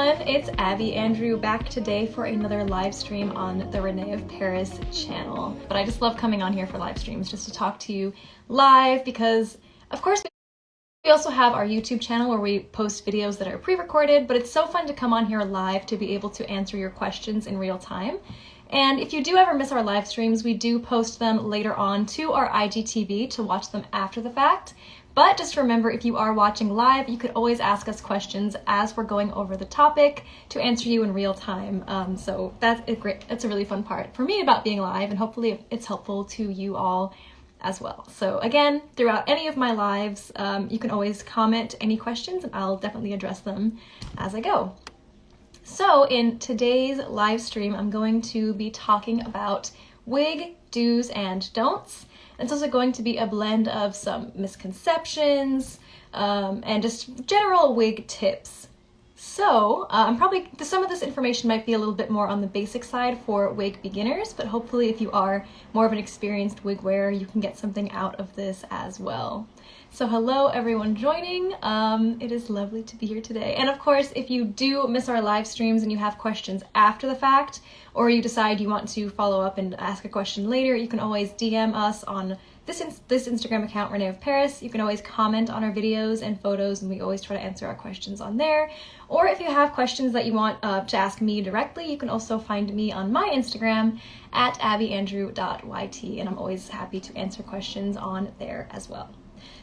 everyone, it's Abby Andrew back today for another live stream on the René of Paris channel. But I just love coming on here for live streams just to talk to you live because, of course, we also have our YouTube channel where we post videos that are pre-recorded, but it's so fun to come on here live to be able to answer your questions in real time. And if you do ever miss our live streams, we do post them later on to our IGTV to watch them after the fact. But just remember, if you are watching live, you could always ask us questions as we're going over the topic to answer you in real time. So that's a really fun part for me about being live, and hopefully it's helpful to you all as well. So again, throughout any of my lives, you can always comment any questions and I'll definitely address them as I go. So in today's live stream, I'm going to be talking about wig do's and don'ts. It's also going to be a blend of some misconceptions and just general wig tips. So some of this information might be a little bit more on the basic side for wig beginners, but hopefully if you are more of an experienced wig wearer, you can get something out of this as well. So hello everyone joining. It is lovely to be here today. And of course, if you do miss our live streams and you have questions after the fact, or you decide you want to follow up and ask a question later, you can always DM us on this Instagram account, René of Paris. You can always comment on our videos and photos, and we always try to answer our questions on there. Or if you have questions that you want to ask me directly, you can also find me on my Instagram at abbyandrew.yt, and I'm always happy to answer questions on there as well.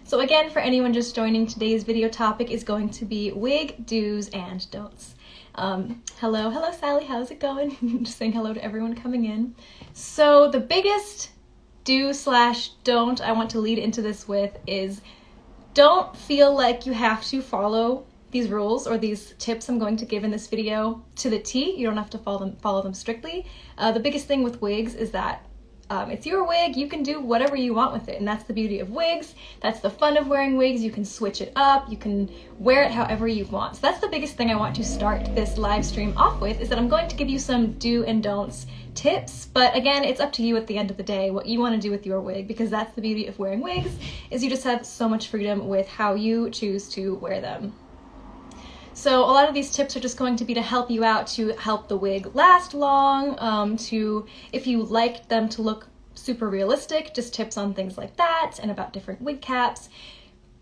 So again, for anyone just joining, today's video topic is going to be wig do's and don'ts. Hello Sally, how's it going? Just saying hello to everyone coming in. So the biggest do/don't I want to lead into this with is don't feel like you have to follow these rules or these tips I'm going to give in this video to the T. You don't have to follow them strictly. The biggest thing with wigs is that it's your wig, you can do whatever you want with it, and that's the beauty of wigs. That's the fun of wearing wigs. You can switch it up, you can wear it however you want. So that's the biggest thing I want to start this live stream off with, is that I'm going to give you some do and don'ts tips, but again, it's up to you at the end of the day what you want to do with your wig, because that's the beauty of wearing wigs, is you just have so much freedom with how you choose to wear them. So a lot of these tips are just going to be to help you out, to help the wig last long, if you like them to look super realistic, just tips on things like that and about different wig caps.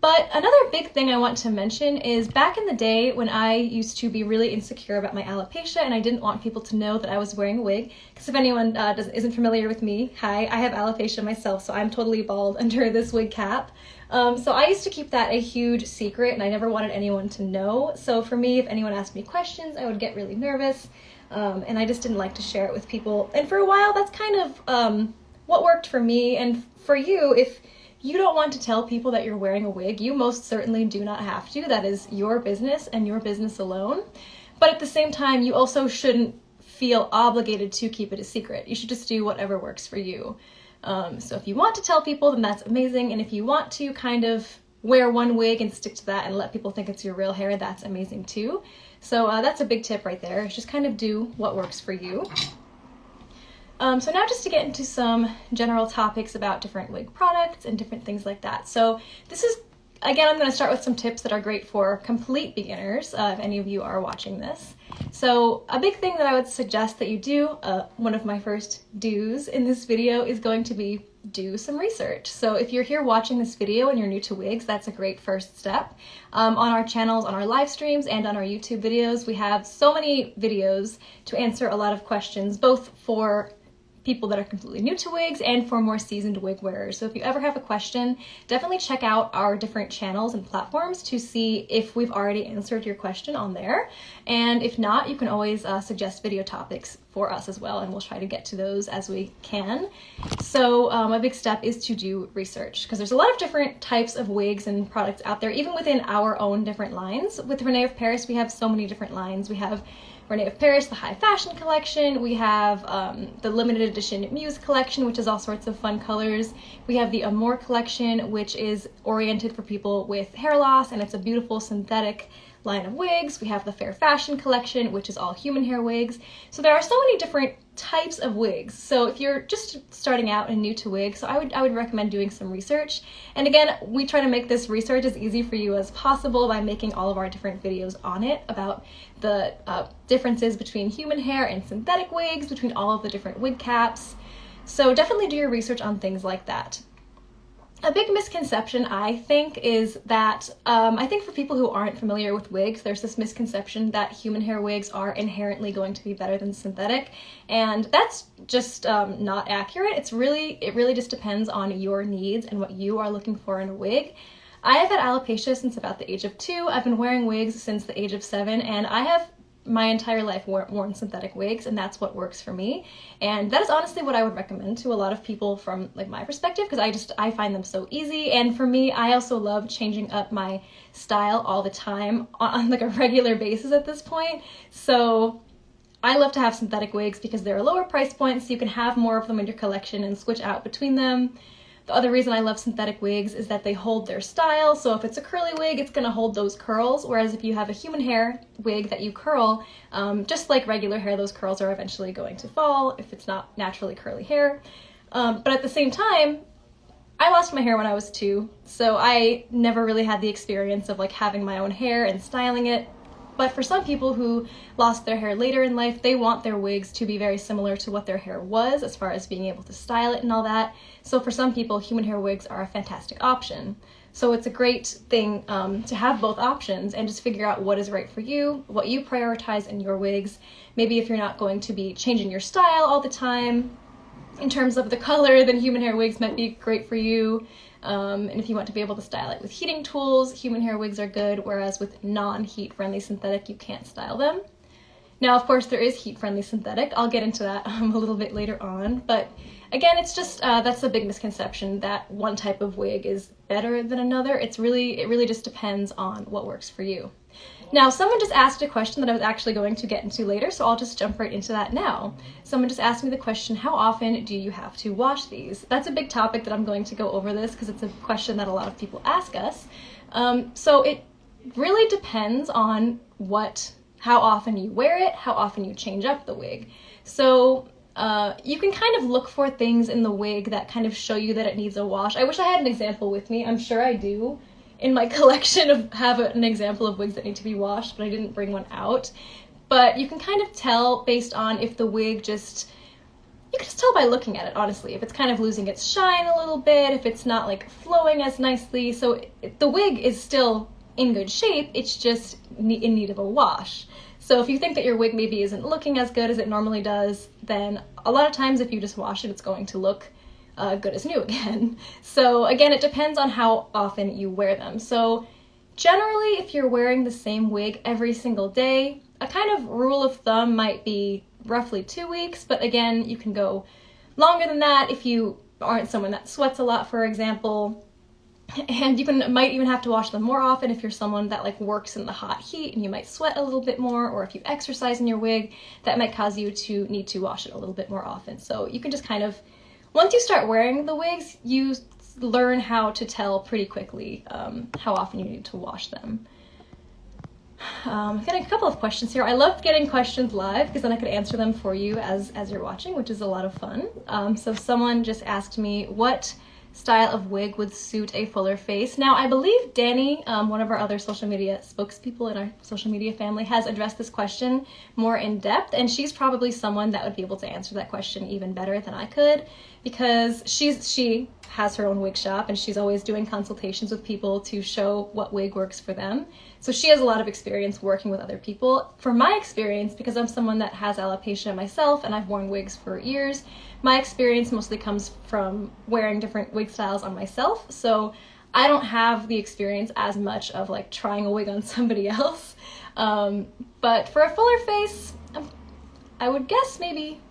But another big thing I want to mention is back in the day when I used to be really insecure about my alopecia and I didn't want people to know that I was wearing a wig, because if anyone isn't familiar with me, hi, I have alopecia myself, so I'm totally bald under this wig cap. So I used to keep that a huge secret and I never wanted anyone to know. So for me, if anyone asked me questions, I would get really nervous and I just didn't like to share it with people. And for a while, that's kind of what worked for me. And for you, if you don't want to tell people that you're wearing a wig, you most certainly do not have to. That is your business and your business alone. But at the same time, you also shouldn't feel obligated to keep it a secret. You should just do whatever works for you. So if you want to tell people, then that's amazing. And if you want to kind of wear one wig and stick to that and let people think it's your real hair, that's amazing too. So that's a big tip right there. Just kind of do what works for you. So now just to get into some general topics about different wig products and different things like that. So this is, again, I'm going to start with some tips that are great for complete beginners, if any of you are watching this. So a big thing that I would suggest that you do, one of my first do's in this video, is going to be do some research. So if you're here watching this video and you're new to wigs, that's a great first step. On our channels, on our live streams, and on our YouTube videos, we have so many videos to answer a lot of questions, both for people that are completely new to wigs and for more seasoned wig wearers. So if you ever have a question, definitely check out our different channels and platforms to see if we've already answered your question on there. And if not, you can always suggest video topics for us as well, and we'll try to get to those as we can. So a big step is to do research, because there's a lot of different types of wigs and products out there, even within our own different lines. With René of Paris, we have so many different lines. We have René of Paris, the high fashion collection. We have the limited edition Muse collection, which is all sorts of fun colors. We have the Amore collection, which is oriented for people with hair loss, and it's a beautiful synthetic line of wigs. We have the fair fashion collection, which is all human hair wigs. So there are so many different types of wigs. So if you're just starting out and new to wigs, so I would recommend doing some research. And again, we try to make this research as easy for you as possible by making all of our different videos on it about the differences between human hair and synthetic wigs, between all of the different wig caps. So definitely do your research on things like that. A big misconception, I think, is that I think for people who aren't familiar with wigs, there's this misconception that human hair wigs are inherently going to be better than synthetic, and that's just not accurate. It really just depends on your needs and what you are looking for in a wig. I have had alopecia since about the age of 2. I've been wearing wigs since the age of 7, and I have my entire life worn synthetic wigs, and that's what works for me. And that is honestly what I would recommend to a lot of people from like my perspective, because I find them so easy. And for me, I also love changing up my style all the time on like a regular basis at this point. So I love to have synthetic wigs because they're a lower price point, so you can have more of them in your collection and switch out between them. The other reason I love synthetic wigs is that they hold their style. So if it's a curly wig, it's gonna hold those curls. Whereas if you have a human hair wig that you curl, just like regular hair, those curls are eventually going to fall if it's not naturally curly hair. But at the same time, I lost my hair when I was 2, so I never really had the experience of like having my own hair and styling it. But for some people who lost their hair later in life, they want their wigs to be very similar to what their hair was as far as being able to style it and all that. So for some people, human hair wigs are a fantastic option. So it's a great thing to have both options and just figure out what is right for you, what you prioritize in your wigs. Maybe if you're not going to be changing your style all the time, in terms of the color, then human hair wigs might be great for you. And if you want to be able to style it with heating tools, human hair wigs are good, whereas with non-heat friendly synthetic, you can't style them. Now, of course, there is heat friendly synthetic. I'll get into that a little bit later on, but again, it's just, that's a big misconception that one type of wig is better than another. It really just depends on what works for you. Now, someone just asked a question that I was actually going to get into later, so I'll just jump right into that now. Someone just asked me the question, how often do you have to wash these? That's a big topic that I'm going to go over this because it's a question that a lot of people ask us. So it really depends on how often you wear it, how often you change up the wig. So you can kind of look for things in the wig that kind of show you that it needs a wash. I wish I had an example with me. I'm sure I do in my collection have an example of wigs that need to be washed, but I didn't bring one out. But you can kind of tell based on if the wig you can just tell by looking at it, honestly, if it's kind of losing its shine a little bit, if it's not like flowing as nicely. So the wig is still in good shape, it's just in need of a wash. So if you think that your wig maybe isn't looking as good as it normally does, then a lot of times if you just wash it, it's going to look good as new again. So again, it depends on how often you wear them. So generally, if you're wearing the same wig every single day, a kind of rule of thumb might be roughly 2 weeks, but again, you can go longer than that if you aren't someone that sweats a lot, for example. And you might even have to wash them more often if you're someone that like works in the hot heat and you might sweat a little bit more, or if you exercise in your wig, that might cause you to need to wash it a little bit more often. So you can just kind of, once you start wearing the wigs, you learn how to tell pretty quickly how often you need to wash them. I'm getting a couple of questions here. I love getting questions live because then I could answer them for you as you're watching, which is a lot of fun. So someone just asked me what style of wig would suit a fuller face. Now, I believe Danny, one of our other social media spokespeople in our social media family, has addressed this question more in depth, and she's probably someone that would be able to answer that question even better than I could, because she has her own wig shop and she's always doing consultations with people to show what wig works for them. So she has a lot of experience working with other people. For my experience, because I'm someone that has alopecia myself and I've worn wigs for years, my experience mostly comes from wearing different wig styles on myself. So I don't have the experience as much of like trying a wig on somebody else. But for a fuller face, I would guess maybe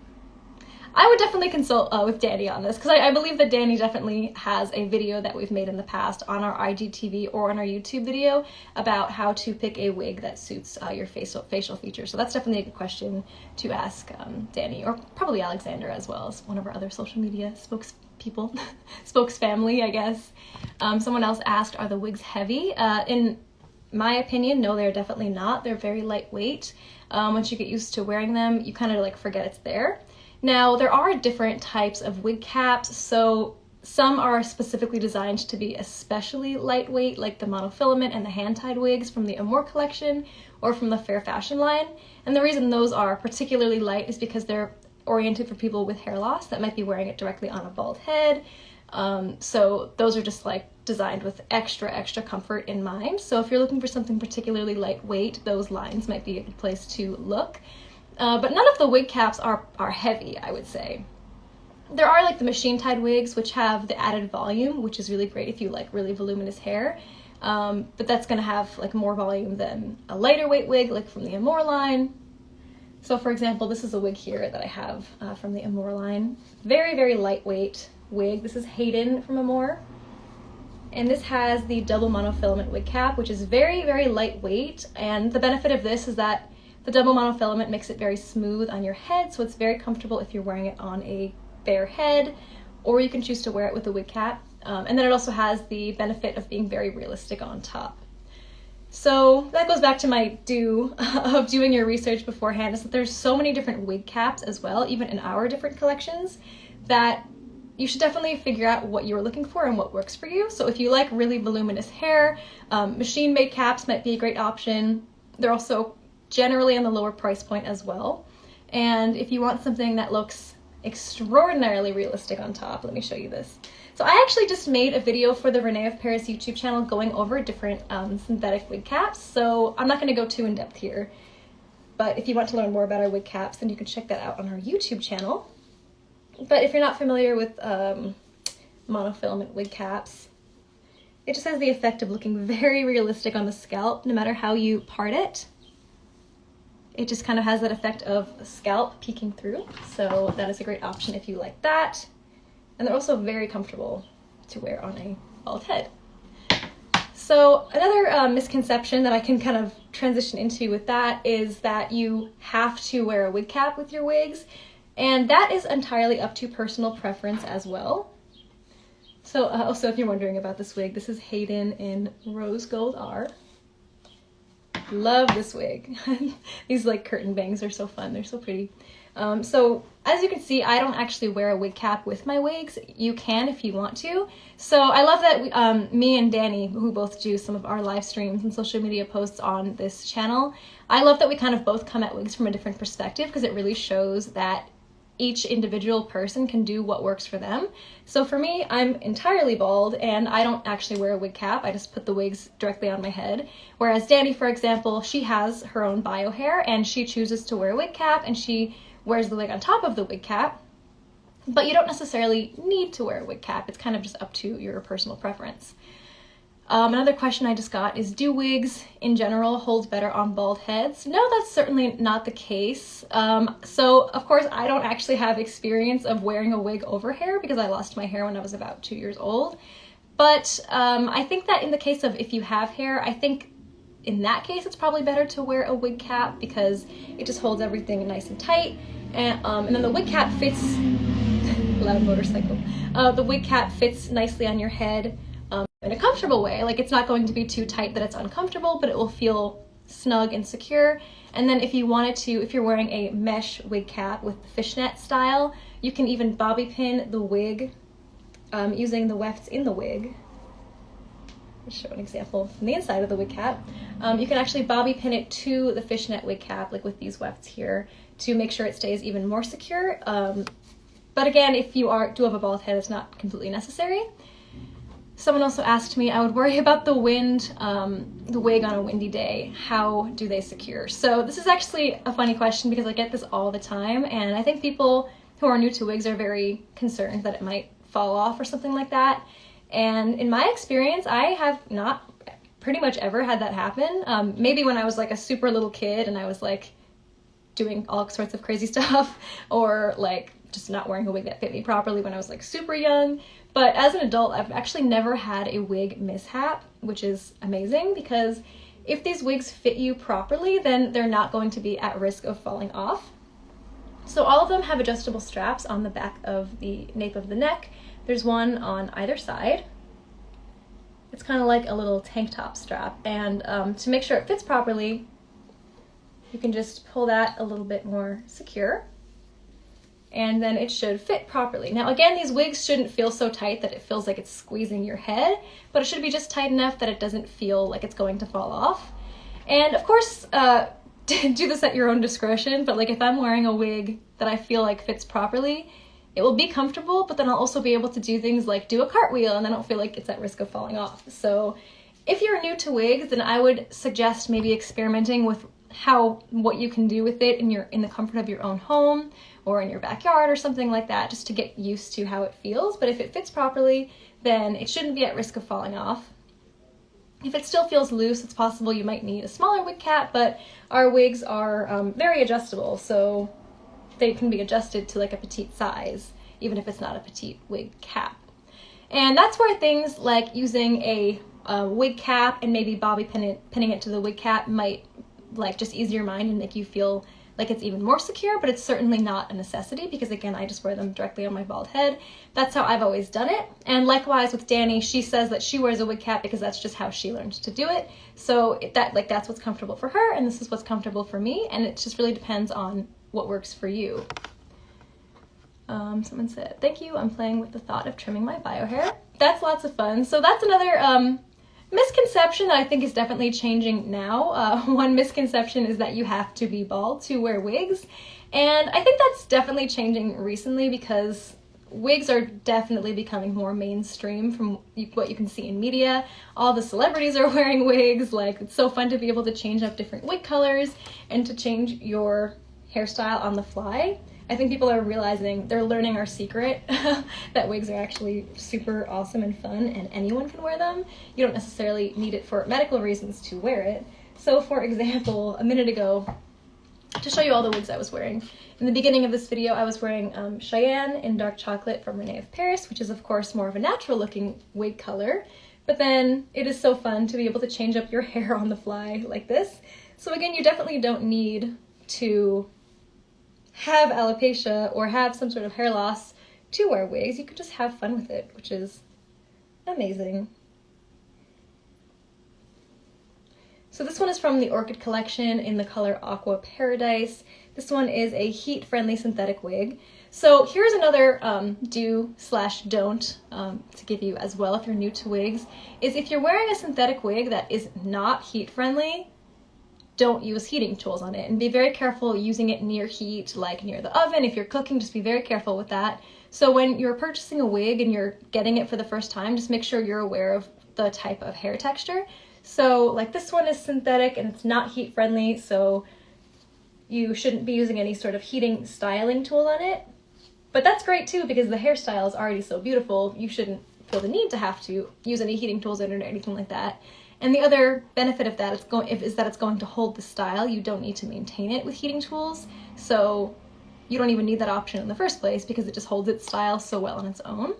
I would definitely consult with Danny on this, because I believe that Danny definitely has a video that we've made in the past on our IGTV or on our YouTube video about how to pick a wig that suits your facial features. So that's definitely a good question to ask Danny, or probably Alexander as well, as one of our other social media spokespeople, spokesfamily, I guess. Someone else asked, are the wigs heavy? In my opinion, no, they're definitely not. They're very lightweight. Once you get used to wearing them, you kind of like forget it's there. Now, there are different types of wig caps, so some are specifically designed to be especially lightweight, like the monofilament and the hand-tied wigs from the Amore Collection or from the Fair Fashion line. And the reason those are particularly light is because they're oriented for people with hair loss that might be wearing it directly on a bald head. So those are just like designed with extra comfort in mind. So if you're looking for something particularly lightweight, those lines might be a good place to look. But none of the wig caps are heavy, I would say. There are like the machine tied wigs, which have the added volume, which is really great if you like really voluminous hair. But that's gonna have like more volume than a lighter weight wig, like from the Amore line. So for example, this is a wig here that I have from the Amore line. Very lightweight wig. This is Hayden from Amore. And this has the double monofilament wig cap, which is very lightweight. And the benefit of this is that the double monofilament makes it very smooth on your head, so it's very comfortable if you're wearing it on a bare head, or you can choose to wear it with a wig cap. And then it also has the benefit of being very realistic on top. So that goes back to my of doing your research beforehand, is that there's so many different wig caps as well, even in our different collections, that you should definitely figure out what you're looking for and what works for you. So if you like really voluminous hair, machine-made caps might be a great option. They're also generally on the lower price point as well. And if you want something that looks extraordinarily realistic on top, let me show you this. So I actually just made a video for the René of Paris YouTube channel going over different synthetic wig caps, so I'm not going to go too in depth here. But if you want to learn more about our wig caps, then you can check that out on our YouTube channel. But if you're not familiar with monofilament wig caps, it just has the effect of looking very realistic on the scalp, no matter how you part it. It just kind of has that effect of scalp peeking through, so that is a great option if you like that. And they're also very comfortable to wear on a bald head. So another misconception that I can kind of transition into with that is that you have to wear a wig cap with your wigs, and that is entirely up to personal preference as well. So also, if you're wondering about this wig, this is Hayden in Rose Gold R. Love this wig. These like curtain bangs are so fun, they're so pretty. So as you can see, I don't actually wear a wig cap with my wigs. You can if you want to. So I love that me and Danny, who both do some of our live streams and social media posts on this channel, I love that we kind of both come at wigs from a different perspective, because it really shows that each individual person can do what works for them. So for me, I'm entirely bald and I don't actually wear a wig cap. I just put the wigs directly on my head. Whereas Danny, for example, she has her own bio hair and she chooses to wear a wig cap and she wears the wig on top of the wig cap. But you don't necessarily need to wear a wig cap. It's kind of just up to your personal preference. Another question I just got is, do wigs in general hold better on bald heads? No, that's certainly not the case. So of course I don't actually have experience of wearing a wig over hair because I lost my hair when I was about 2 years old. But I think that in the case of if you have hair, I think in that case it's probably better to wear a wig cap because it just holds everything nice and tight. And then the wig cap fits, loud motorcycle. The wig cap fits nicely on your head. In a comfortable way. Like, it's not going to be too tight that it's uncomfortable, but it will feel snug and secure. And then if you wanted to, if you're wearing a mesh wig cap with the fishnet style, you can even bobby pin the wig using the wefts in the wig. I'll show an example from the inside of the wig cap. You can actually bobby pin it to the fishnet wig cap, like with these wefts here, to make sure it stays even more secure. But again, if you do have a bald head, it's not completely necessary. Someone also asked me, I would worry about the wind, the wig on a windy day. How do they secure? So this is actually a funny question because I get this all the time, and I think people who are new to wigs are very concerned that it might fall off or something like that. And in my experience, I have not pretty much ever had that happen. Maybe when I was like a super little kid and I was like doing all sorts of crazy stuff, or like just not wearing a wig that fit me properly when I was like super young. But as an adult, I've actually never had a wig mishap, which is amazing because if these wigs fit you properly, then they're not going to be at risk of falling off. So all of them have adjustable straps on the back of the nape of the neck. There's one on either side. It's kind of like a little tank top strap. And to make sure it fits properly, you can just pull that a little bit more secure. and then it should fit properly. Now again, these wigs shouldn't feel so tight that it feels like it's squeezing your head, but it should be just tight enough that it doesn't feel like it's going to fall off. And of course, do this at your own discretion, but like if I'm wearing a wig that I feel like fits properly, it will be comfortable, but then I'll also be able to do things like do a cartwheel and I don't feel like it's at risk of falling off. So if you're new to wigs, then I would suggest maybe experimenting with what you can do with it in the comfort of your own home or in your backyard or something like that, just to get used to how it feels. But if it fits properly, then it shouldn't be at risk of falling off. If it still feels loose, it's possible you might need a smaller wig cap, but our wigs are very adjustable, so they can be adjusted to like a petite size, even if it's not a petite wig cap. And that's where things like using a wig cap and maybe bobby pinning it to the wig cap might like just ease your mind and make you feel like it's even more secure, but it's certainly not a necessity because again, I just wear them directly on my bald head. That's how I've always done it. And likewise with Danny, she says that she wears a wig cap because that's just how she learned to do it. So that's what's comfortable for her, and this is what's comfortable for me, and it just really depends on what works for you. Someone said, thank you, I'm playing with the thought of trimming my bio hair. That's lots of fun. So that's another misconception that I think is definitely changing now. One misconception is that you have to be bald to wear wigs, and I think that's definitely changing recently because wigs are definitely becoming more mainstream from what you can see in media. All the celebrities are wearing wigs. Like, it's so fun to be able to change up different wig colors and to change your hairstyle on the fly. I think people are realizing, they're learning our secret, that wigs are actually super awesome and fun and anyone can wear them. You don't necessarily need it for medical reasons to wear it. So for example, a minute ago, to show you all the wigs I was wearing, in the beginning of this video I was wearing Cheyenne in dark chocolate from René of Paris, which is of course more of a natural looking wig color, but then it is so fun to be able to change up your hair on the fly like this. So again, you definitely don't need to have alopecia or have some sort of hair loss to wear wigs. You could just have fun with it, which is amazing. So this one is from the Orchid Collection in the color Aqua Paradise. This one is a heat-friendly synthetic wig. So here's another do/don't to give you as well if you're new to wigs, is if you're wearing a synthetic wig that is not heat-friendly, don't use heating tools on it, and be very careful using it near heat, like near the oven. If you're cooking, just be very careful with that. So when you're purchasing a wig and you're getting it for the first time, just make sure you're aware of the type of hair texture. So like this one is synthetic and it's not heat friendly, so you shouldn't be using any sort of heating styling tool on it. But that's great too, because the hairstyle is already so beautiful, you shouldn't feel the need to have to use any heating tools in it or anything like that. And the other benefit of that is that it's going to hold the style. You don't need to maintain it with heating tools, so you don't even need that option in the first place because it just holds its style so well on its own.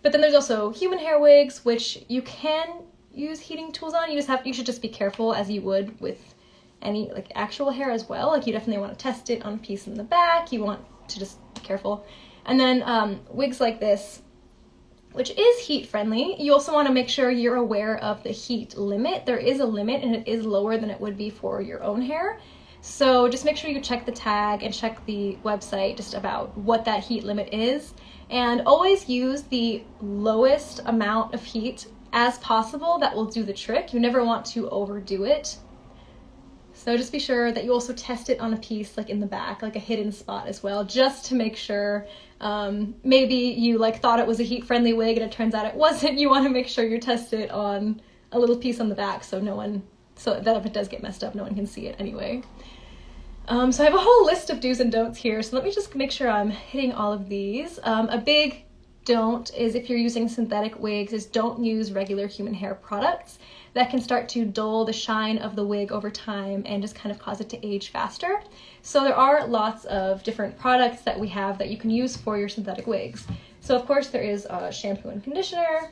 But then there's also human hair wigs, which you can use heating tools on. You should just be careful, as you would with any like actual hair as well. Like, you definitely want to test it on a piece in the back. You want to just be careful. And then wigs like this, which is heat friendly, you also want to make sure you're aware of the heat limit. There is a limit and it is lower than it would be for your own hair. So just make sure you check the tag and check the website just about what that heat limit is. And always use the lowest amount of heat as possible. That will do the trick. You never want to overdo it. So just be sure that you also test it on a piece like in the back, like a hidden spot as well, just to make sure. Maybe you like thought it was a heat-friendly wig and it turns out it wasn't. You want to make sure you test it on a little piece on the back so that if it does get messed up, no one can see it anyway. So I have a whole list of do's and don'ts here, so let me just make sure I'm hitting all of these. A big don't is, if you're using synthetic wigs, is don't use regular human hair products. That can start to dull the shine of the wig over time and just kind of cause it to age faster. So there are lots of different products that we have that you can use for your synthetic wigs. So of course there is shampoo and conditioner,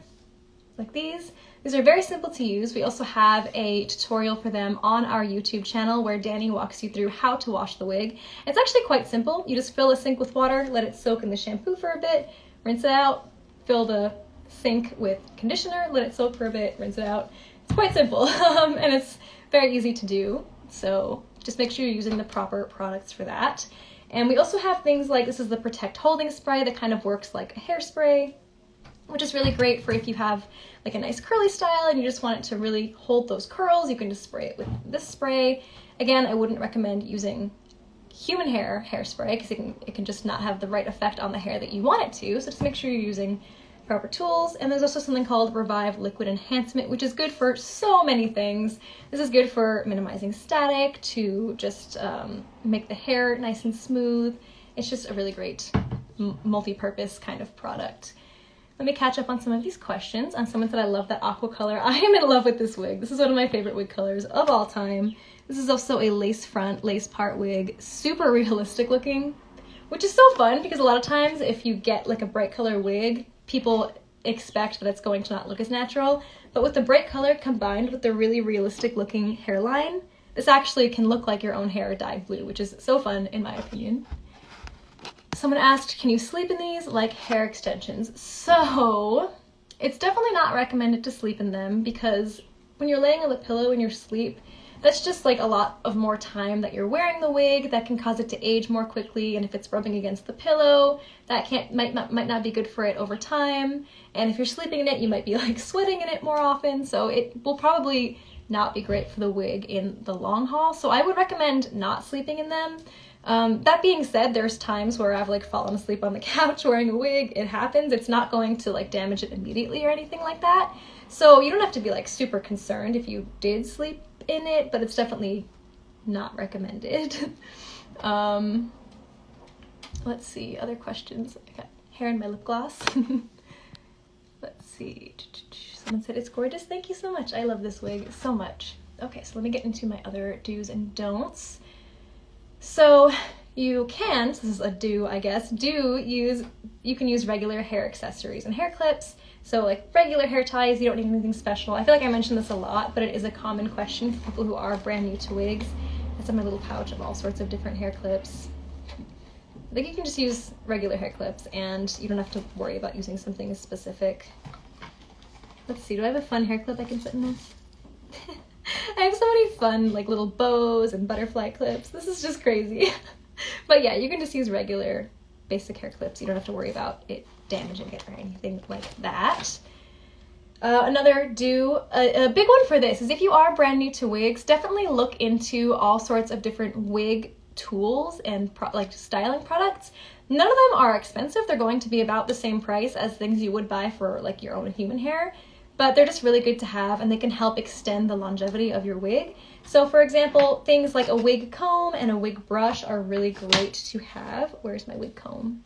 like these. These are very simple to use. We also have a tutorial for them on our YouTube channel where Danny walks you through how to wash the wig. It's actually quite simple. You just fill a sink with water, let it soak in the shampoo for a bit, rinse it out, fill the sink with conditioner, let it soak for a bit, rinse it out. It's quite simple, and it's very easy to do, so just make sure you're using the proper products for that. And we also have things like, this is the Protect Holding Spray that kind of works like a hairspray, which is really great for if you have like a nice curly style and you just want it to really hold those curls. You can just spray it with this spray. Again, I wouldn't recommend using human hair hairspray because it can just not have the right effect on the hair that you want it to. So just make sure you're using proper tools. And there's also something called Revive Liquid Enhancement, which is good for so many things. This is good for minimizing static, to just make the hair nice and smooth. It's just a really great multi-purpose kind of product. Let me catch up on some of these questions. Someone said, I love that aqua color. I am in love with this wig. This is one of my favorite wig colors of all time. This is also a lace front, lace part wig, super realistic looking, which is so fun because a lot of times if you get like a bright color wig, people expect that it's going to not look as natural. But with the bright color combined with the really realistic looking hairline, this actually can look like your own hair dyed blue, which is so fun in my opinion. Someone asked, can you sleep in these like hair extensions? So it's definitely not recommended to sleep in them because when you're laying on the pillow in your sleep, that's just like a lot of more time that you're wearing the wig. That can cause it to age more quickly, and if it's rubbing against the pillow, that might not be good for it over time. And if you're sleeping in it, you might be like sweating in it more often, so it will probably not be great for the wig in the long haul. So I would recommend not sleeping in them. That being said, there's times where I've like fallen asleep on the couch wearing a wig. It happens. It's not going to like damage it immediately or anything like that. So you don't have to be like super concerned if you did sleep in it, but it's definitely not recommended. Let's see, other questions. I got hair in my lip gloss. Let's see. Someone said it's gorgeous. Thank you so much. I love this wig so much. Okay, so let me get into my other do's and don'ts. So you can, so this is a do, I guess, you can use regular hair accessories and hair clips. So like regular hair ties, you don't need anything special. I feel like I mentioned this a lot, but it is a common question for people who are brand new to wigs. It's in my little pouch of all sorts of different hair clips. Like you can just use regular hair clips and you don't have to worry about using something specific. Let's see, do I have a fun hair clip I can put in this? I have so many fun like little bows and butterfly clips. This is just crazy. But yeah, you can just use regular basic hair clips. You don't have to worry about it damaging it or anything like that. Another do, a big one for this is if you are brand new to wigs, definitely look into all sorts of different wig tools and like styling products. None of them are expensive. They're going to be about the same price as things you would buy for like your own human hair, but they're just really good to have and they can help extend the longevity of your wig. So for example, things like a wig comb and a wig brush are really great to have. Where's my wig comb?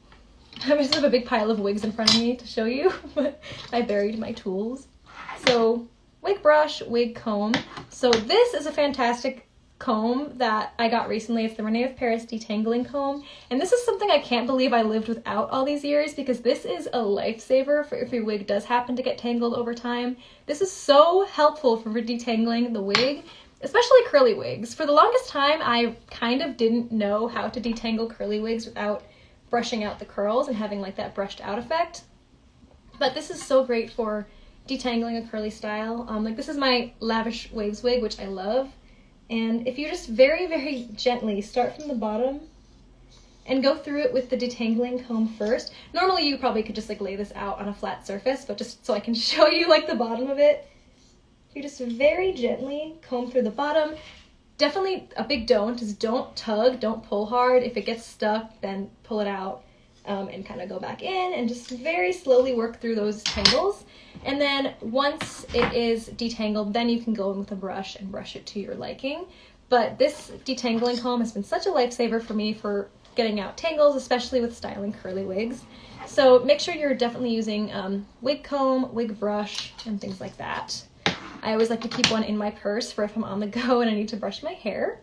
I just have a big pile of wigs in front of me to show you, but I buried my tools. So wig brush, wig comb. So this is a fantastic comb that I got recently. It's the René of Paris detangling comb. And this is something I can't believe I lived without all these years because this is a lifesaver for if your wig does happen to get tangled over time. This is so helpful for detangling the wig, especially curly wigs. For the longest time, I kind of didn't know how to detangle curly wigs without brushing out the curls and having like that brushed out effect. But this is so great for detangling a curly style. Like this is my Lavish Waves wig, which I love. And if you just very, very gently start from the bottom and go through it with the detangling comb first. Normally you probably could just like lay this out on a flat surface, but just so I can show you like the bottom of it. You just very gently comb through the bottom. Definitely a big don't is don't tug, don't pull hard. If it gets stuck, then pull it out and kind of go back in and just very slowly work through those tangles. And then once it is detangled, then you can go in with a brush and brush it to your liking. But this detangling comb has been such a lifesaver for me for getting out tangles, especially with styling curly wigs. So make sure you're definitely using wig comb, wig brush, and things like that. I always like to keep one in my purse for if I'm on the go and I need to brush my hair.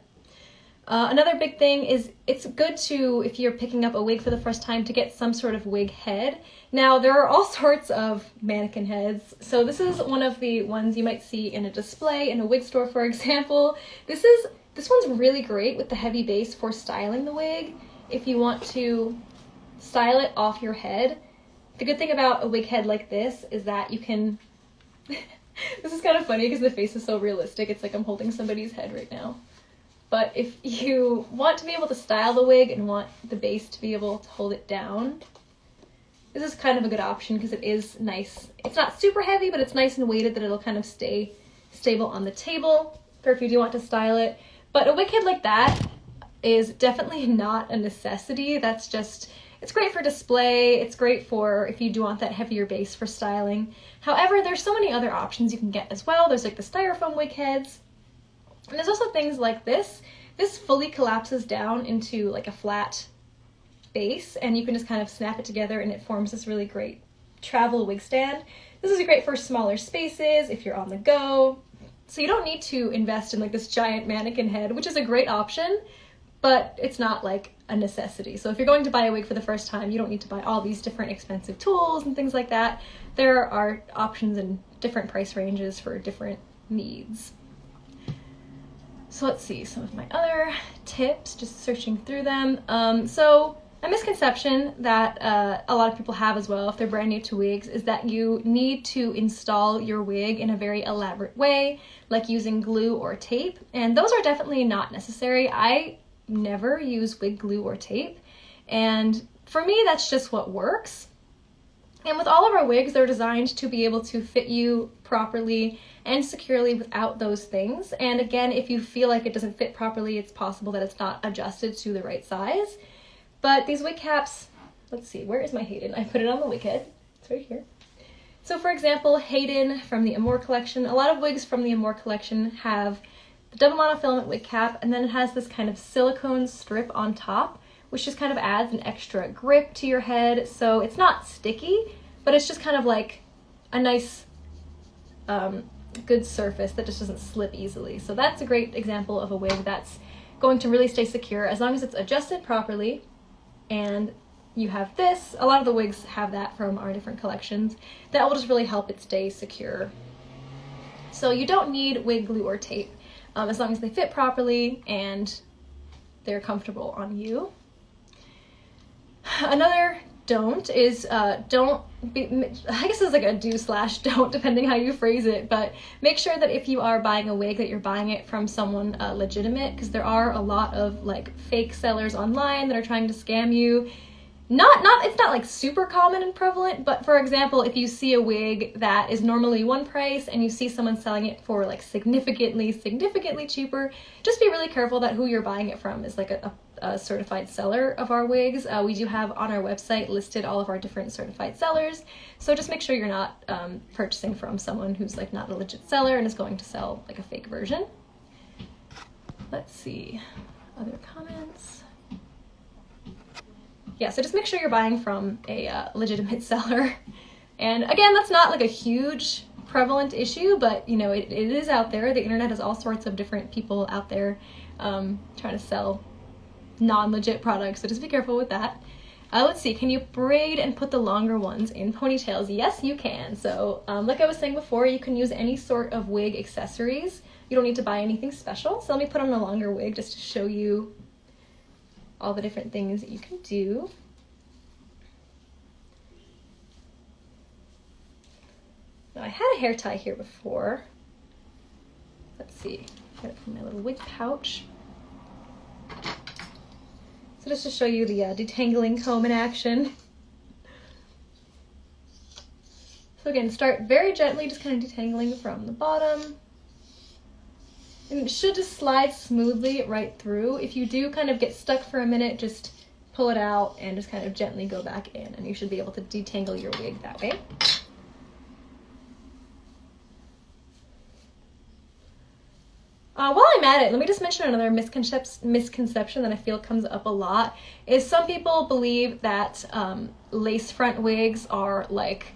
Another big thing is it's good to, if you're picking up a wig for the first time, to get some sort of wig head. Now there are all sorts of mannequin heads. So this is one of the ones you might see in a display in a wig store, for example. This one's really great with the heavy base for styling the wig if you want to style it off your head. The good thing about a wig head like this is that you can this is kind of funny because the face is so realistic. It's like I'm holding somebody's head right now. but if you want to be able to style the wig and want the base to be able to hold it down, this is kind of a good option because it is nice. It's not super heavy, but it's nice and weighted that it'll kind of stay stable on the table for if you do want to style it. But a wig head like that is definitely not a necessity. That's just, it's great for display. It's great for if you do want that heavier base for styling. However, there's so many other options you can get as well. There's like the styrofoam wig heads. And there's also things like this. This fully collapses down into like a flat base, and you can just kind of snap it together and it forms this really great travel wig stand. This is great for smaller spaces if you're on the go. So you don't need to invest in like this giant mannequin head, which is a great option, but it's not like a necessity. So if you're going to buy a wig for the first time, you don't need to buy all these different expensive tools and things like that. There are options in different price ranges for different needs. So let's see some of my other tips, just searching through them. So a misconception that a lot of people have as well if they're brand new to wigs is that you need to install your wig in a very elaborate way, like using glue or tape, and those are definitely not necessary. I never use wig glue or tape, and for me that's just what works. And with all of our wigs, they're designed to be able to fit you properly and securely without those things. And again, if you feel like it doesn't fit properly, it's possible that it's not adjusted to the right size. But these wig caps, let's see, where is my Hayden? I put it on the wig head. It's right here. So for example, Hayden from the Amore Collection, a lot of wigs from the Amore Collection have the double monofilament wig cap, and then it has this kind of silicone strip on top, which just kind of adds an extra grip to your head. So it's not sticky, but it's just kind of like a nice, good surface that just doesn't slip easily. So that's a great example of a wig that's going to really stay secure as long as it's adjusted properly. And you have this, a lot of the wigs have that from our different collections, that will just really help it stay secure. So you don't need wig glue or tape as long as they fit properly and they're comfortable on you. Another don't is don't be, I guess it's like a do/don't depending how you phrase it, but make sure that if you are buying a wig that you're buying it from someone legitimate, because there are a lot of like fake sellers online that are trying to scam you. It's not like super common and prevalent, but for example, if you see a wig that is normally one price and you see someone selling it for like significantly cheaper, just be really careful that who you're buying it from is like a certified seller of our wigs. We do have on our website listed all of our different certified sellers, so just make sure you're not purchasing from someone who's like not a legit seller and is going to sell like a fake version. Let's see, other comments. Yeah, so just make sure you're buying from a legitimate seller. And again, that's not like a huge prevalent issue, but you know, it is out there. The internet has all sorts of different people out there trying to sell non-legit products, so just be careful with that. Let's see, can you braid and put the longer ones in ponytails? Yes, you can. So like I was saying before, you can use any sort of wig accessories. You don't need to buy anything special. So let me put on a longer wig just to show you all the different things that you can do. Now I had a hair tie here before. Let's see, got it from my little wig pouch. So just to show you the detangling comb in action. So again, start very gently, just kind of detangling from the bottom. And it should just slide smoothly right through. If you do kind of get stuck for a minute, just pull it out and just kind of gently go back in, and you should be able to detangle your wig that way. While I'm at it, let me just mention another misconception that I feel comes up a lot, is some people believe that lace front wigs are like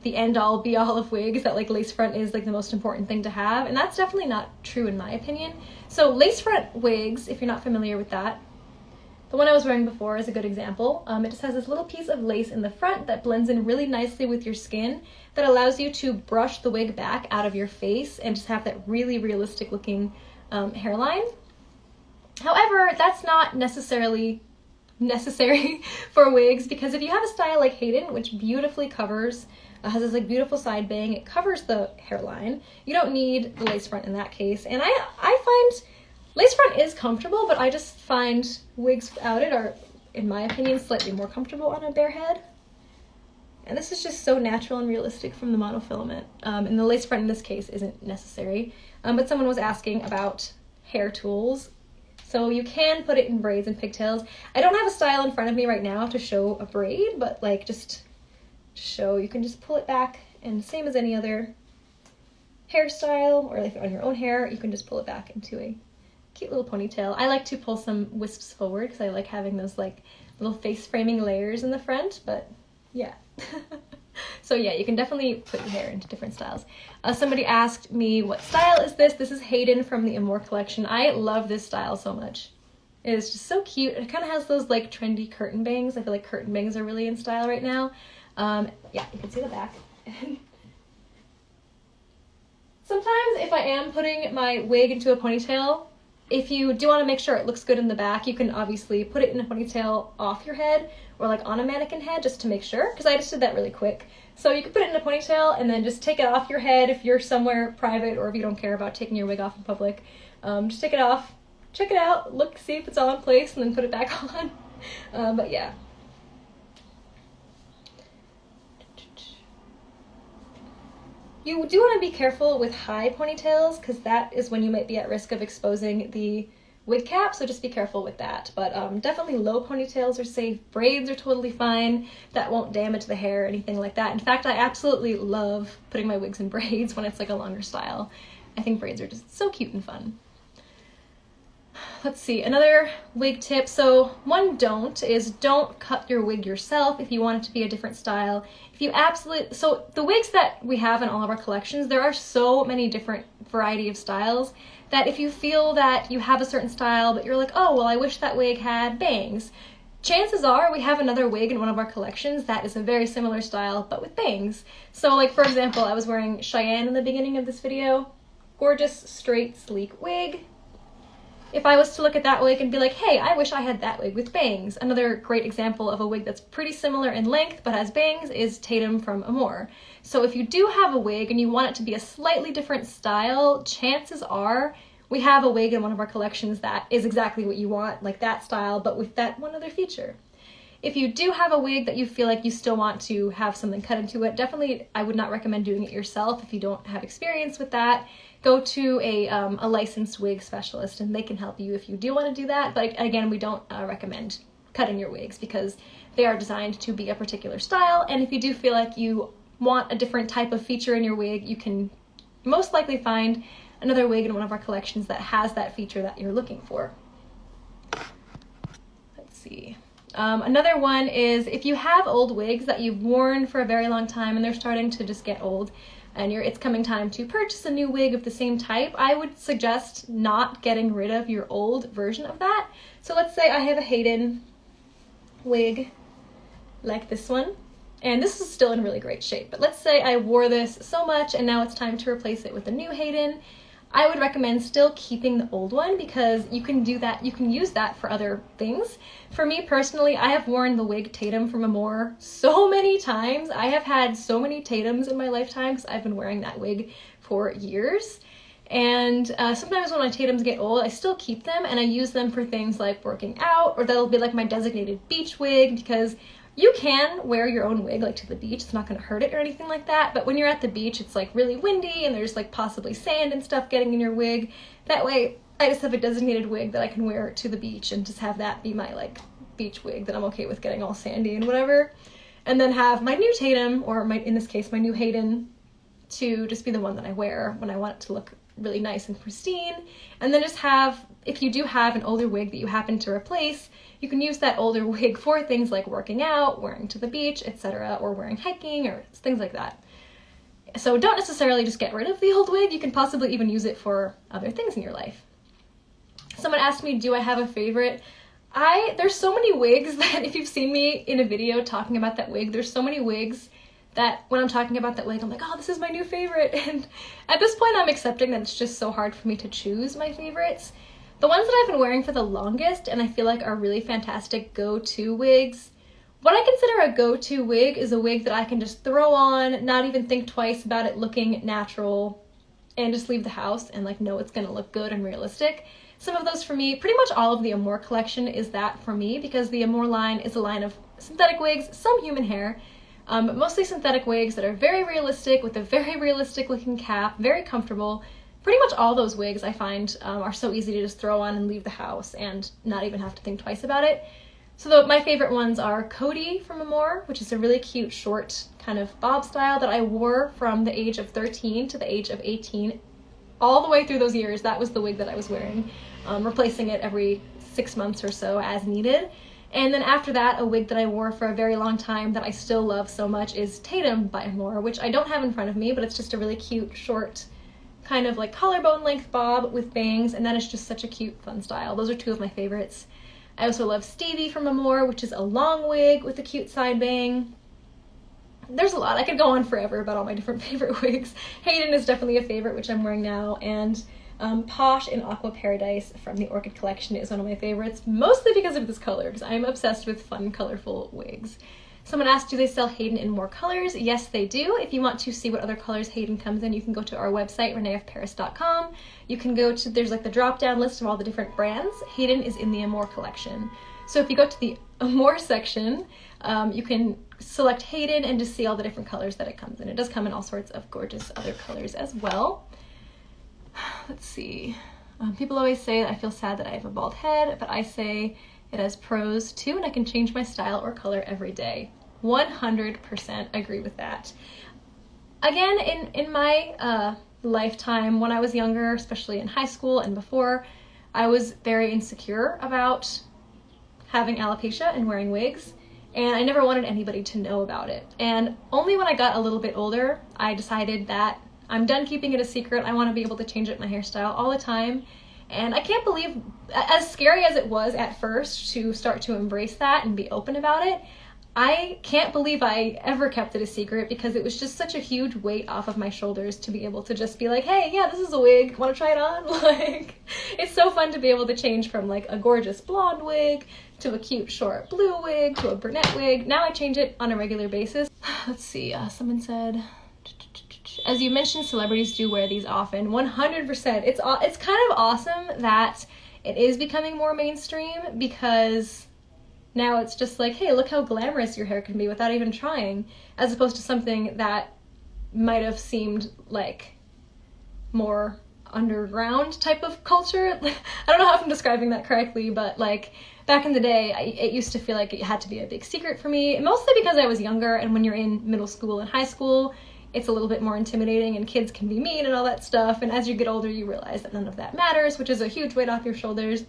the end-all be-all of wigs, that like lace front is like the most important thing to have, and that's definitely not true in my opinion. So lace front wigs, if you're not familiar with that, the one I was wearing before is a good example. It just has this little piece of lace in the front that blends in really nicely with your skin, that allows you to brush the wig back out of your face and just have that really realistic looking hairline. However, that's not necessarily necessary for wigs, because if you have a style like Hayden, which beautifully covers, has this like beautiful side bang, it covers the hairline, you don't need the lace front in that case. And I find Lace front is comfortable, but I just find wigs without it are, in my opinion, slightly more comfortable on a bare head. And this is just so natural and realistic from the monofilament. And the lace front in this case isn't necessary. But someone was asking about hair tools. So you can put it in braids and pigtails. I don't have a style in front of me right now to show a braid, but like just to show, you can just pull it back, and same as any other hairstyle, or like on your own hair, you can just pull it back into a cute little ponytail. I like to pull some wisps forward because I like having those like little face framing layers in the front, but yeah. So yeah, you can definitely put your hair into different styles. Somebody asked me, what style is this? This is Hayden from the Amore Collection. I love this style so much. It is just so cute. It kind of has those like trendy curtain bangs. I feel like curtain bangs are really in style right now. Yeah, you can see the back. Sometimes if I am putting my wig into a ponytail, if you do want to make sure it looks good in the back, you can obviously put it in a ponytail off your head or like on a mannequin head just to make sure, because I just did that really quick. So you can put it in a ponytail and then just take it off your head if you're somewhere private or if you don't care about taking your wig off in public. Just take it off, check it out, look, see if it's all in place, and then put it back on. But yeah. You do want to be careful with high ponytails because that is when you might be at risk of exposing the wig cap, so just be careful with that. But definitely low ponytails are safe. Braids are totally fine. That won't damage the hair or anything like that. In fact, I absolutely love putting my wigs in braids when it's like a longer style. I think braids are just so cute and fun. Let's see, another wig tip. So one don't is don't cut your wig yourself if you want it to be a different style. If you absolutely, so the wigs that we have in all of our collections, there are so many different variety of styles that if you feel that you have a certain style, but you're like, oh, well, I wish that wig had bangs. Chances are we have another wig in one of our collections that is a very similar style, but with bangs. So like, for example, I was wearing Cheyenne in the beginning of this video. Gorgeous, straight, sleek wig. If I was to look at that wig and be like, hey, I wish I had that wig with bangs. Another great example of a wig that's pretty similar in length but has bangs is Tatum from Amore. So if you do have a wig and you want it to be a slightly different style, chances are we have a wig in one of our collections that is exactly what you want, like that style, but with that one other feature. If you do have a wig that you feel like you still want to have something cut into it, definitely I would not recommend doing it yourself if you don't have experience with that. Go to a licensed wig specialist and they can help you if you do want to do that. But again, we don't recommend cutting your wigs because they are designed to be a particular style. And if you do feel like you want a different type of feature in your wig, you can most likely find another wig in one of our collections that has that feature that you're looking for. Let's see. Another one is if you have old wigs that you've worn for a very long time and they're starting to just get old, and it's coming time to purchase a new wig of the same type, I would suggest not getting rid of your old version of that. So let's say I have a Hayden wig like this one, and this is still in really great shape, but let's say I wore this so much and now it's time to replace it with a new Hayden. I would recommend still keeping the old one because you can do that, you can use that for other things. For me personally, I have worn the wig Tatum from Amore so many times. I have had so many Tatums in my lifetime because I've been wearing that wig for years. And sometimes when my Tatums get old, I still keep them and I use them for things like working out, or that'll be like my designated beach wig, because you can wear your own wig like to the beach, it's not going to hurt it or anything like that, but when you're at the beach it's like really windy and there's like possibly sand and stuff getting in your wig. That way I just have a designated wig that I can wear to the beach and just have that be my like beach wig that I'm okay with getting all sandy and whatever, and then have my new Tatum, or my, in this case my new Hayden, to just be the one that I wear when I want it to look really nice and pristine. And then just have, if you do have an older wig that you happen to replace, you can use that older wig for things like working out, wearing to the beach, etc., or wearing hiking or things like that. So don't necessarily just get rid of the old wig, you can possibly even use it for other things in your life. Someone asked me, do I have a favorite? There's so many wigs that if you've seen me in a video talking about that wig, there's so many wigs that when I'm talking about that wig, I'm like, oh, this is my new favorite. And at this point, I'm accepting that it's just so hard for me to choose my favorites. The ones that I've been wearing for the longest and I feel like are really fantastic go-to wigs, what I consider a go-to wig is a wig that I can just throw on, not even think twice about it looking natural, and just leave the house and like know it's gonna look good and realistic. Some of those for me, pretty much all of the Amore collection is that for me, because the Amore line is a line of synthetic wigs, some human hair, but mostly synthetic wigs that are very realistic with a very realistic looking cap, very comfortable. Pretty much all those wigs I find are so easy to just throw on and leave the house and not even have to think twice about it. So my favorite ones are Cody from Amore, which is a really cute short kind of bob style that I wore from the age of 13 to the age of 18. All the way through those years, that was the wig that I was wearing, replacing it every 6 months or so as needed. And then after that, a wig that I wore for a very long time that I still love so much is Tatum by Amore, which I don't have in front of me, but it's just a really cute short kind of like collarbone length bob with bangs, and that is just such a cute fun style. Those are two of my favorites. I also love Stevie from Amore, which is a long wig with a cute side bang. There's a lot. I could go on forever about all my different favorite wigs. Hayden is definitely a favorite, which I'm wearing now, and Posh in Aqua Paradise from the Orchid Collection is one of my favorites, mostly because of this color, because I'm obsessed with fun, colorful wigs. Someone asked, do they sell Hayden in more colors? Yes, they do. If you want to see what other colors Hayden comes in, you can go to our website, reneofparis.com. You can go to, there's like the drop-down list of all the different brands. Hayden is in the Amore collection. So if you go to the Amore section, you can select Hayden and just see all the different colors that it comes in. It does come in all sorts of gorgeous other colors as well. Let's see. People always say that I feel sad that I have a bald head, but I say it has pros too, and I can change my style or color every day. 100% agree with that. Again, in my lifetime, when I was younger, especially in high school and before, I was very insecure about having alopecia and wearing wigs, and I never wanted anybody to know about it. And only when I got a little bit older, I decided that I'm done keeping it a secret. I want to be able to change up my hairstyle all the time. And I can't believe, as scary as it was at first to start to embrace that and be open about it, I can't believe I ever kept it a secret, because it was just such a huge weight off of my shoulders to be able to just be like, hey, yeah, this is a wig, want to try it on? Like, it's so fun to be able to change from like a gorgeous blonde wig to a cute short blue wig to a brunette wig. Now I change it on a regular basis. Let's see, someone said, as you mentioned, celebrities do wear these often. 100%. It's kind of awesome that it is becoming more mainstream, because now it's just like, hey, look how glamorous your hair can be without even trying, as opposed to something that might have seemed like more underground type of culture. I don't know if I'm describing that correctly, but like back in the day, it used to feel like it had to be a big secret for me, mostly because I was younger, and when you're in middle school and high school, it's a little bit more intimidating and kids can be mean and all that stuff. And as you get older, you realize that none of that matters, which is a huge weight off your shoulders.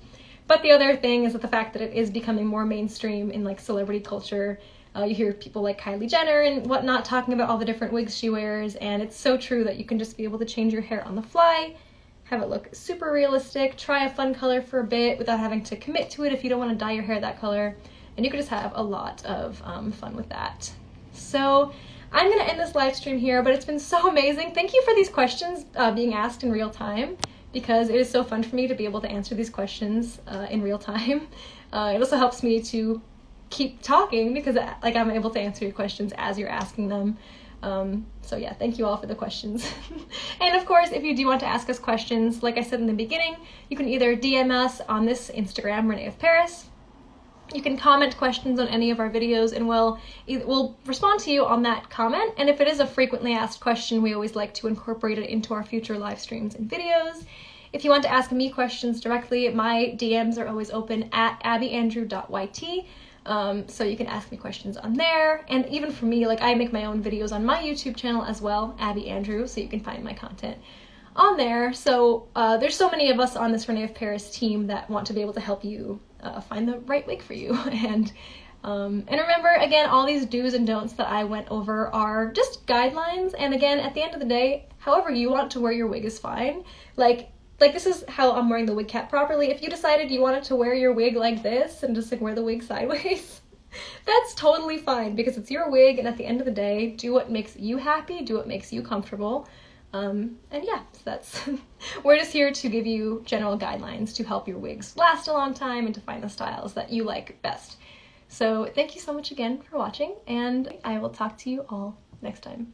But the other thing is that the fact that it is becoming more mainstream in like celebrity culture. You hear people like Kylie Jenner and whatnot talking about all the different wigs she wears. And it's so true that you can just be able to change your hair on the fly, have it look super realistic, try a fun color for a bit without having to commit to it if you don't want to dye your hair that color. And you can just have a lot of fun with that. So I'm going to end this live stream here, but it's been so amazing. Thank you for these questions being asked in real time, because it is so fun for me to be able to answer these questions in real time. It also helps me to keep talking, because like I'm able to answer your questions as you're asking them. So yeah, thank you all for the questions. And of course, if you do want to ask us questions, like I said in the beginning, you can either DM us on this Instagram, René of Paris. You can comment questions on any of our videos, and we'll respond to you on that comment. And if it is a frequently asked question, we always like to incorporate it into our future live streams and videos. If you want to ask me questions directly, my DMs are always open at abbyandrew.yt. So you can ask me questions on there. And even for me, like I make my own videos on my YouTube channel as well, Abby Andrew, so you can find my content on there. So there's so many of us on this René of Paris team that want to be able to help you find the right wig for you. And remember, again, all these do's and don'ts that I went over are just guidelines. And again, at the end of the day, however you want to wear your wig is fine. Like this is how I'm wearing the wig cap properly. If you decided you wanted to wear your wig like this and just like wear the wig sideways, that's totally fine, because it's your wig, and at the end of the day, do what makes you happy, do what makes you comfortable. And yeah, so that's we're just here to give you general guidelines to help your wigs last a long time and to find the styles that you like best. So thank you so much again for watching, and I will talk to you all next time.